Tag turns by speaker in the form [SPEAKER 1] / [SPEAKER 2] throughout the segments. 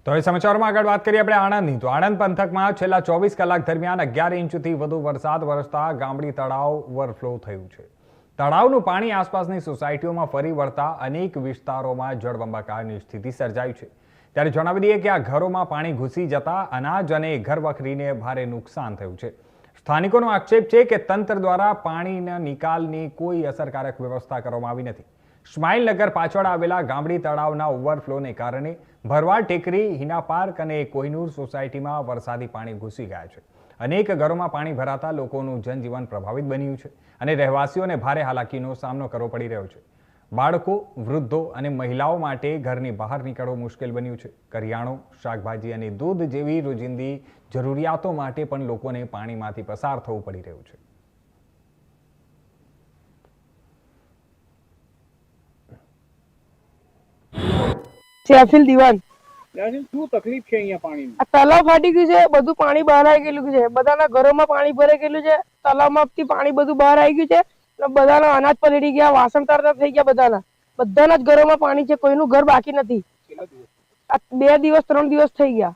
[SPEAKER 1] તો હવે સમાચારમાં આગળ વાત કરીએ આપણે આણંદની. તો આણંદ પંથકમાં છેલ્લા 24 કલાક દરમિયાન 11 ઇંચથી વધુ વરસાદ વરસતા ગામડી તળાવ ઓવરફ્લો થયું છે. તળાવનું પાણી આસપાસની સોસાયટીઓમાં ફરી વળતા અનેક વિસ્તારોમાં જળબંબાકારની સ્થિતિ સર્જાઈ છે. ત્યારે જણાવી દઈએ કે આ ઘરોમાં પાણી ઘૂસી જતા અનાજ અને ઘરવખરીને ભારે નુકસાન થયું છે. સ્થાનિકોનો આક્ષેપ છે કે તંત્ર દ્વારા પાણીના નિકાલની કોઈ અસરકારક વ્યવસ્થા કરવામાં આવી નથી. સ્માઇલનગર પાછળ આવેલા ગામડી તળાવના ઓવરફ્લોને કારણે ભરવાડ ટેકરી, હિના પાર્ક અને કોહિનૂર સોસાયટીમાં વરસાદી પાણી ઘૂસી ગયા છે. અનેક ઘરોમાં પાણી ભરાતા લોકોનું જનજીવન પ્રભાવિત બન્યું છે અને રહેવાસીઓને ભારે હાલાકીનો સામનો કરવો પડી રહ્યો છે. બાળકો, વૃદ્ધો અને મહિલાઓ માટે ઘરની બહાર નીકળવું મુશ્કેલ બન્યું છે. કરિયાણું, શાકભાજી અને દૂધ જેવી રોજિંદી જરૂરિયાતો માટે પણ લોકોને પાણીમાંથી પસાર થવું પડી રહ્યું છે.
[SPEAKER 2] શેફિલ દિવાન
[SPEAKER 3] શું તકલીફ છે અહીંયા પાણીની?
[SPEAKER 2] આ તલાવ ફાટી ગયું છે, બધું પાણી બહાર આવી ગયેલું છે, બધાના ઘરોમાં પાણી ભરાઈ ગયેલું છે, તલાવમાંથી પાણી બધું બહાર આવી ગયું છે, બધાના અનાજ પલળી ગયા, વાસણ તરતા થઈ ગયા, બધાના જ ઘરોમાં પાણી છે, કોઈનું ઘર બાકી નથી. 2 દિવસ 3 દિવસ થઈ ગયા.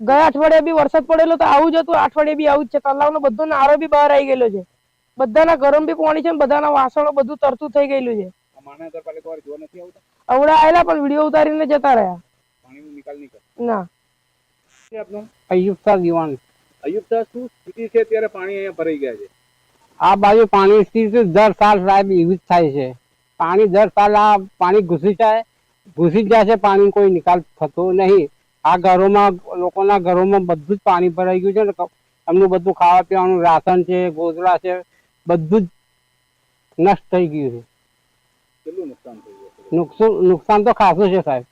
[SPEAKER 2] ગયા અઠવાડિયે બી વરસાદ પડેલો તો આવું જ હતું, અઠવાડિયે બી આવું જ છે. તલાવનો બધો નારો બી બહાર આવી ગયેલો છે, બધાના ઘરોમાં બી પાણી છે, બધાના વાસણો બધું તરતું થઈ ગયેલું છે. અવડા આયેલા પણ વિડીયો ઉતારીને જતા રહ્યા.
[SPEAKER 3] પાણીનો નિકાલ નહીં કરે.
[SPEAKER 2] ના.
[SPEAKER 3] આપનું
[SPEAKER 4] અયુબ શાહ દિવાન.
[SPEAKER 3] અયુબ શાહ, શું સ્થિતિ છે ત્યારે પાણી અહીંયા ભરાઈ ગયા છે?
[SPEAKER 4] આ બાજુ પાણી સ્થિતિ દર સાલ સાહેબ એવી જ થાય છે. પાણી દર સાલ આ પાણી ઘૂસી જાય છે, પાણી કોઈ નિકાલ થતો નહીં. આ ઘરોમાં, લોકોના ઘરોમાં બધું જ પાણી ભરાઈ ગયું છે ને, એમનું બધું ખાવા પીવાનું રાશન છે, ગોદડા છે, બધું જ નષ્ટ થઈ ગયું છે.
[SPEAKER 3] કેટલું નુકસાન થયું છે?
[SPEAKER 4] નુકસાન તો ખાસું છે સાહેબ.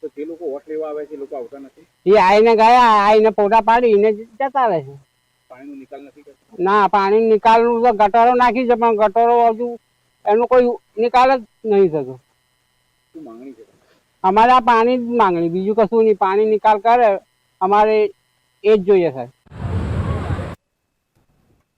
[SPEAKER 3] તો જે લોકો વોટ લેવા આવે છે એ લોકો આવતા નથી?
[SPEAKER 4] એ આઈને ગયા, આઈને ફોટા પાડીને જતા રહે છે.
[SPEAKER 3] પાણીનો નિકાલ નથી કરતા?
[SPEAKER 4] ના, પાણી નિકાલનું તો ગટરો નાખી છે, પણ ગટરો હજુ એનો કોઈ નિકાલ જ નહીં થતો.
[SPEAKER 3] શું માંગણી છે?
[SPEAKER 4] અમારે આ પાણી જ માંગણી, બીજું કશું નહીં. પાણી નિકાલ કરે અમારે એ જ જોઈએ સાહેબ.